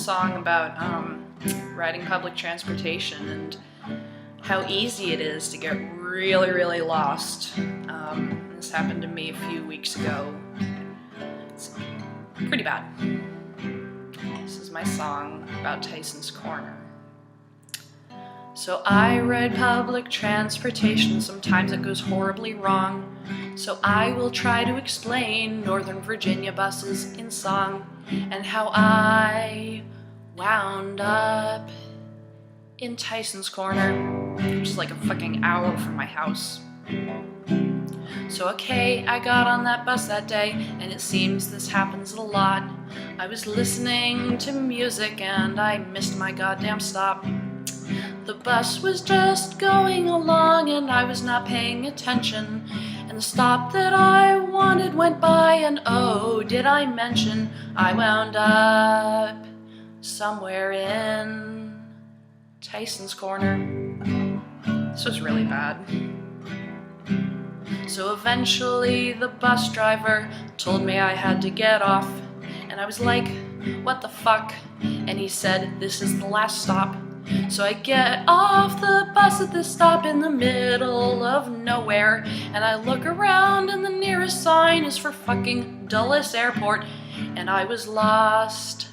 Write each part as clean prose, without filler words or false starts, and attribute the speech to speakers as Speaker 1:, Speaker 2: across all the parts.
Speaker 1: song about riding public transportation and how easy it is to get really, really lost. This happened to me a few weeks ago. It's pretty bad. This is my song about Tysons Corner. So I ride public transportation, sometimes it goes horribly wrong. So I will try to explain Northern Virginia buses in song and how I wound up in Tysons Corner, which is like a fucking hour from my house. So okay, I got on that bus that day, and it seems this happens a lot. I was listening to music and I missed my goddamn stop. The bus was just going along and I was not paying attention, and the stop that I wanted went by, and oh, did I mention I wound up somewhere in Tysons Corner. This was really bad. So eventually the bus driver told me I had to get off, and I was like, what the fuck? And he said, this is the last stop. So I get off the bus at this stop in the middle of nowhere, and I look around and the nearest sign is for fucking Dulles Airport, and I was lost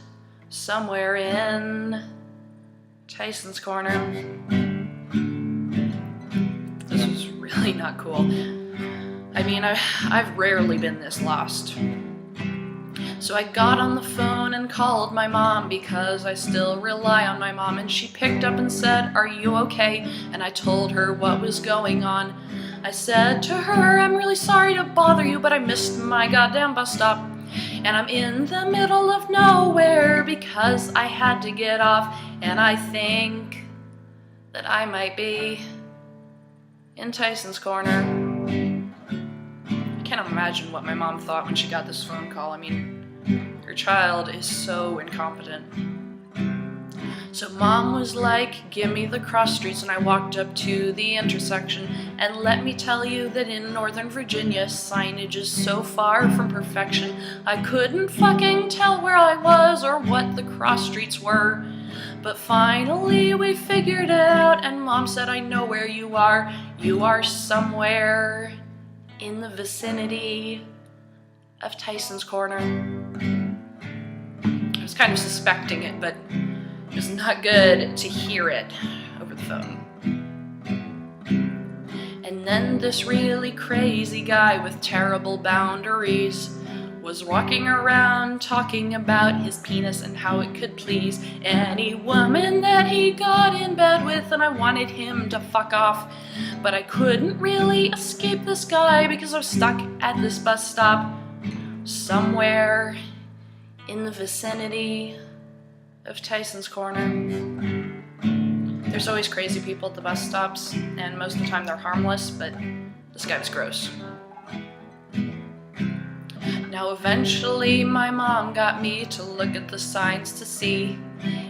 Speaker 1: somewhere in Tysons Corner. This was really not cool. I mean, I've rarely been this lost. So I got on the phone and called my mom because I still rely on my mom, and she picked up and said, are you okay? And I told her what was going on. I said to her, I'm really sorry to bother you, but I missed my goddamn bus stop, and I'm in the middle of nowhere because I had to get off, and I think that I might be in Tysons Corner. I can't imagine what my mom thought when she got this phone call. I mean, her child is so incompetent. So mom was like, give me the cross streets, and I walked up to the intersection, and let me tell you that in Northern Virginia, signage is so far from perfection, I couldn't fucking tell where I was or what the cross streets were. But finally we figured it out, and mom said, I know where you are. You are somewhere in the vicinity of Tysons Corner. I was kind of suspecting it, but it was not good to hear it over the phone. And then this really crazy guy with terrible boundaries was walking around talking about his penis and how it could please any woman that he got in bed with, and I wanted him to fuck off, but I couldn't really escape this guy because I was stuck at this bus stop somewhere in the vicinity of Tysons Corner. There's always crazy people at the bus stops, and most of the time they're harmless, but this guy was gross. Now eventually my mom got me to look at the signs to see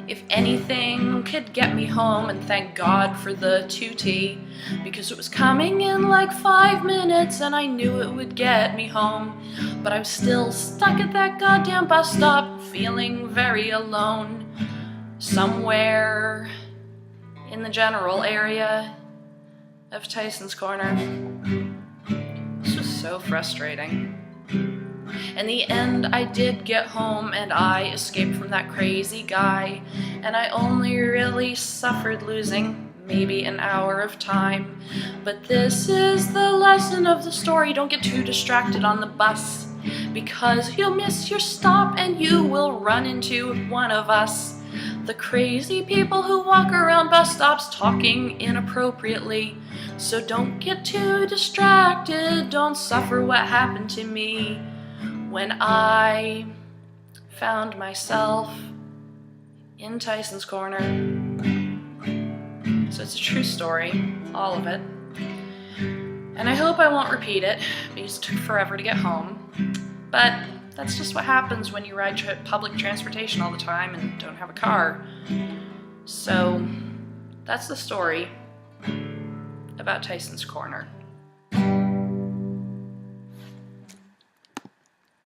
Speaker 1: if anything could get me home, and thank God for the 2T, because it was coming in like 5 minutes and I knew it would get me home. But I was still stuck at that goddamn bus stop, feeling very alone, somewhere in the general area of Tysons Corner. This was so frustrating. In the end, I did get home and I escaped from that crazy guy, and I only really suffered losing maybe an hour of time. But this is the lesson of the story: don't get too distracted on the bus, because you'll miss your stop and you will run into one of us, the crazy people who walk around bus stops talking inappropriately. So don't get too distracted, don't suffer what happened to me when I found myself in Tysons Corner. So it's a true story, all of it. And I hope I won't repeat it, because it took forever to get home. But that's just what happens when you ride public transportation all the time and don't have a car. So that's the story about Tysons Corner.